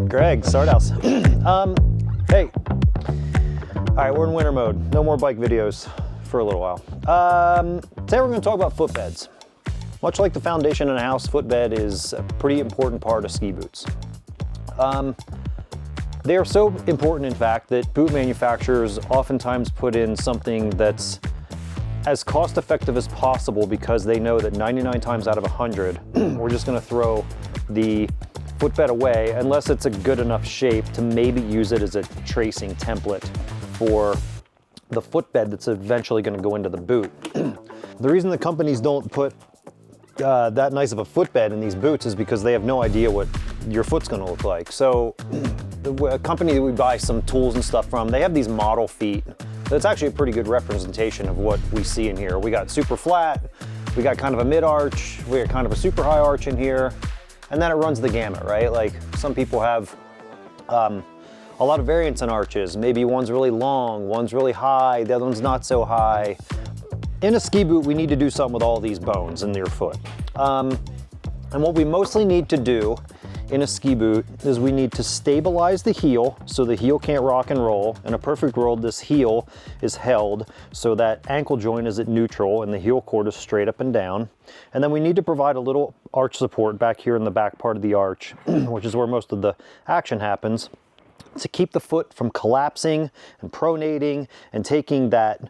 Gregg, Start House. Hey. All right, we're in winter mode. No more bike videos for a little while. Today we're going to talk about footbeds. Much like the foundation in a house, footbed is a pretty important part of ski boots. They are so important, in fact, that boot manufacturers oftentimes put in something that's as cost-effective as possible because they know that 99 times out of 100, we're just going to throw the footbed away unless it's a good enough shape to maybe use it as a tracing template for the footbed that's eventually going to go into the boot. The reason the companies don't put that nice of a footbed in these boots is because they have no idea what your foot's going to look like. So a company that we buy some tools and stuff from, they have these model feet. That's actually a pretty good representation of what we see in here. We got super flat, we got kind of a mid arch, we got kind of a super high arch in here, and then it runs the gamut, right? Like some people have a lot of variance in arches. Maybe one's really long, one's really high, the other one's not so high. In a ski boot, we need to do something with all these bones in your foot. And what we mostly need to do in a ski boot is we need to stabilize the heel so the heel can't rock and roll. In a perfect world, this heel is held so that ankle joint is at neutral and the heel cord is straight up and down. And then we need to provide a little arch support back here in the back part of the arch, which is where most of the action happens, to keep the foot from collapsing and pronating and taking that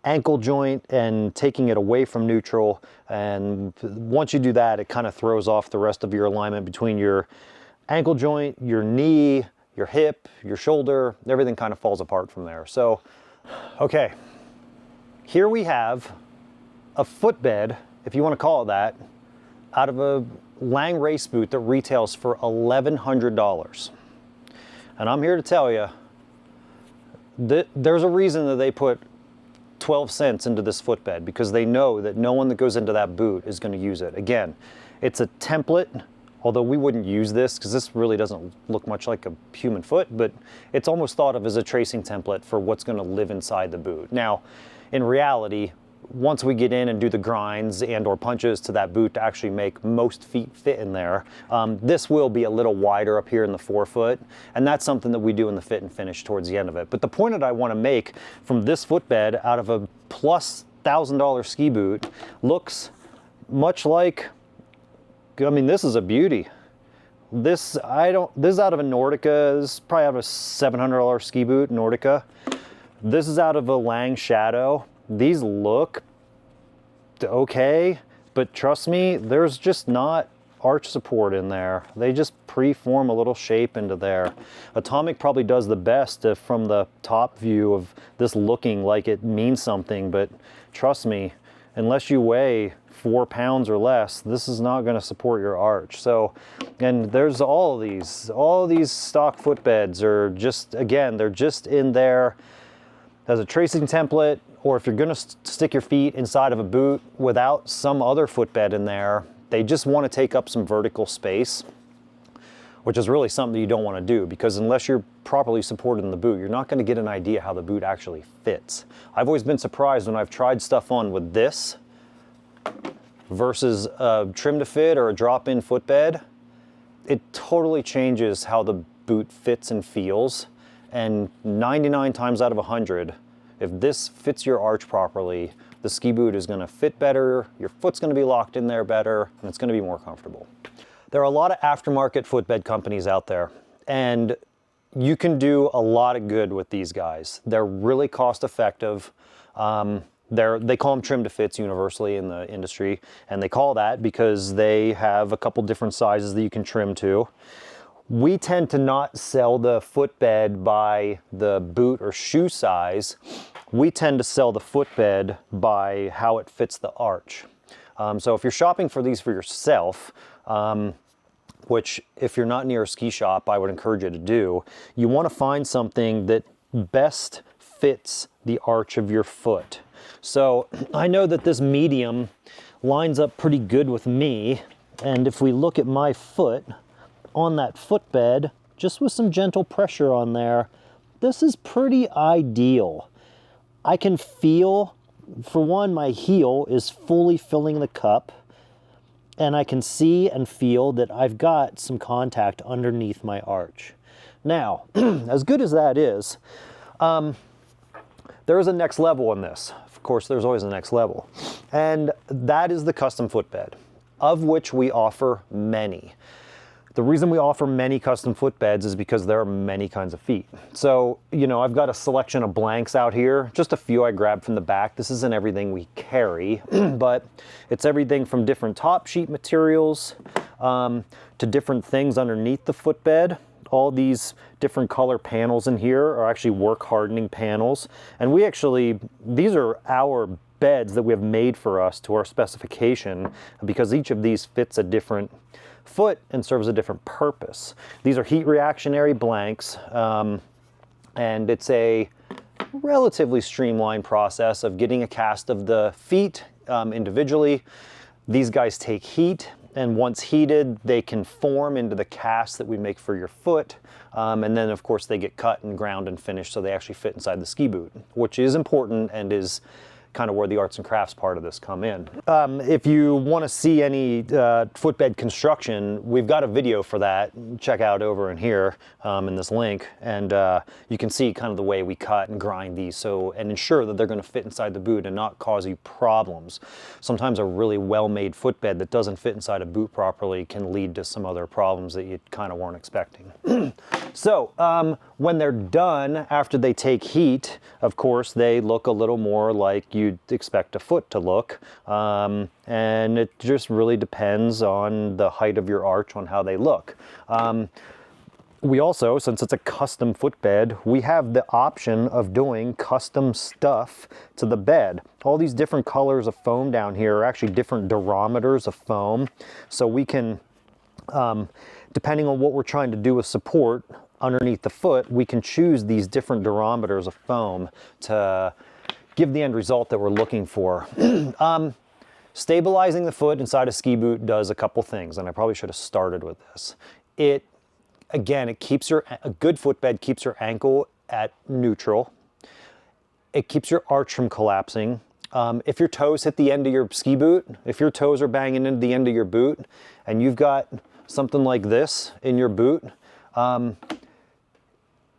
ankle joint and taking it away from neutral. And once you do that, it kind of throws off the rest of your alignment between your ankle joint, your knee, your hip, your shoulder. Everything kind of falls apart from there. So, okay, here we have a footbed, if you want to call it that, out of a Lang race boot that retails for $1,100. And I'm here to tell you that there's a reason that they put 12 cents into this footbed, because they know that no one that goes into that boot is going to use it. Again, it's a template, although we wouldn't use this because this really doesn't look much like a human foot, but it's almost thought of as a tracing template for what's going to live inside the boot. Now, in reality, once we get in and do the grinds and or punches to that boot to actually make most feet fit in there, this will be a little wider up here in the forefoot, and that's something that we do in the fit and finish towards the end of it. But the point that I want to make from this footbed out of a plus $1,000 ski boot looks much like, I mean, this is a beauty. This is out of a Nordica. This is probably out of a $700 ski boot, Nordica. This is out of a Lang Shadow. These look okay, but trust me, there's just not arch support in there. They just pre-form a little shape into there. Atomic probably does the best from the top view of this looking like it means something, but trust me, unless you weigh 4 pounds or less, this is not going to support your arch. So, and there's all these stock footbeds are just, again, they're just in there as a tracing template, or if you're going to stick your feet inside of a boot without some other footbed in there, they just want to take up some vertical space, which is really something that you don't want to do, because unless you're properly supported in the boot, you're not going to get an idea how the boot actually fits. I've always been surprised when I've tried stuff on with this versus a trim to fit or a drop-in footbed. It totally changes how the boot fits and feels, and 99 times out of 100, if this fits your arch properly, the ski boot is going to fit better, your foot's going to be locked in there better, and it's going to be more comfortable. There are a lot of aftermarket footbed companies out there, and you can do a lot of good with these guys. They're really cost effective. They call them trim to fits universally in the industry, and they call that because they have a couple different sizes that you can trim to. We tend to not sell the footbed by the boot or shoe size. We tend to sell the footbed by how it fits the arch. So if you're shopping for these for yourself, which if you're not near a ski shop, I would encourage you to do, you want to find something that best fits the arch of your foot. So I know that this medium lines up pretty good with me, and if we look at my foot on that footbed, just with some gentle pressure on there, this is pretty ideal. I can feel, for one, my heel is fully filling the cup. and I can see and feel that I've got some contact underneath my arch. Now, as good as that is, there is a next level in this. Of course, there's always a next level. And that is the custom footbed, of which we offer many. The reason we offer many custom footbeds is because there are many kinds of feet. So, you know, I've got a selection of blanks out here, just a few I grabbed from the back. This isn't everything we carry, but it's everything from different top sheet materials to different things underneath the footbed. All these different color panels in here are actually work hardening panels. And we actually, these are our beds that we have made for us to our specification, because each of these fits a different foot and serves a different purpose. These are heat reactionary blanks, and it's a relatively streamlined process of getting a cast of the feet individually. These guys take heat, and once heated, they can form into the cast that we make for your foot. And then of course they get cut and ground and finished so they actually fit inside the ski boot, which is important and is kind of where the arts and crafts part of this come in. If you want to see any footbed construction, we've got a video for that. Check out over in here in this link, and you can see kind of the way we cut and grind these and ensure that they're going to fit inside the boot and not cause you problems. Sometimes a really well-made footbed that doesn't fit inside a boot properly can lead to some other problems that you kind of weren't expecting. So when they're done, after they take heat, of course, they look a little more like you'd expect a foot to look. And it just really depends on the height of your arch on how they look. We also, since it's a custom footbed, we have the option of doing custom stuff to the bed. All these different colors of foam down here are actually different durometers of foam. So we can, depending on what we're trying to do with support underneath the foot, we can choose these different durometers of foam to give the end result that we're looking for. Stabilizing the foot inside a ski boot does a couple things, and I probably should have started with this. Again, it keeps a good footbed keeps your ankle at neutral. It keeps your arch from collapsing. If your toes hit the end of your ski boot, if your toes are banging into the end of your boot, and you've got something like this in your boot,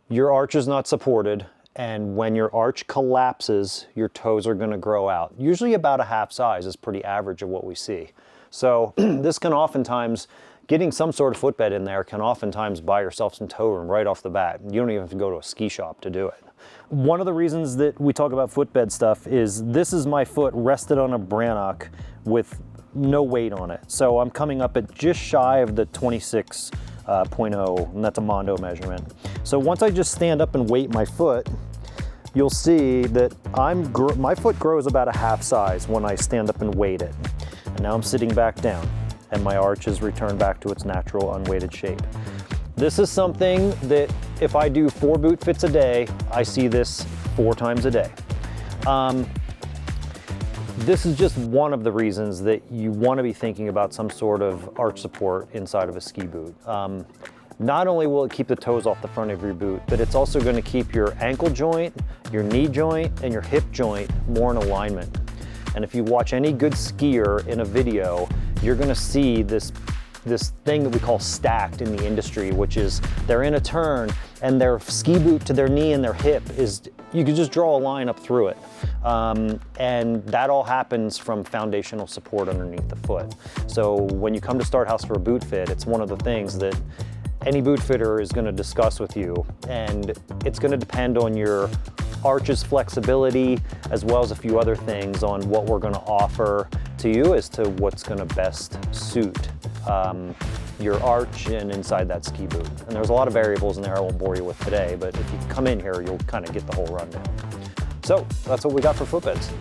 your arch is not supported, and when your arch collapses, your toes are going to grow out. Usually about a half size is pretty average of what we see. So this can oftentimes, getting some sort of footbed in there can oftentimes buy yourself some toe room right off the bat. You don't even have to go to a ski shop to do it. One of the reasons that we talk about footbed stuff is this is my foot rested on a Brannock with no weight on it. So I'm coming up at just shy of the 26.0, and that's a Mondo measurement. So once I just stand up and weight my foot, you'll see that my foot grows about a half size when I stand up and weight it. And now I'm sitting back down, and my arch is returned back to its natural unweighted shape. This is something that if I do 4 boot fits a day, I see this 4 times a day. This is just one of the reasons that you want to be thinking about some sort of arch support inside of a ski boot. Not only will it keep the toes off the front of your boot, but it's also going to keep your ankle joint, your knee joint, and your hip joint more in alignment. And if you watch any good skier in a video, you're going to see this thing that we call stacked in the industry, which is they're in a turn and their ski boot to their knee and their hip is, you can just draw a line up through it. And that all happens from foundational support underneath the foot. So when you come to Start House for a boot fit, it's one of the things that any boot fitter is going to discuss with you, and it's going to depend on your arch's flexibility as well as a few other things on what we're going to offer to you as to what's going to best suit your arch and inside that ski boot. And there's a lot of variables in there I won't bore you with today, but if you come in here, you'll kind of get the whole rundown. So that's what we got for footbeds.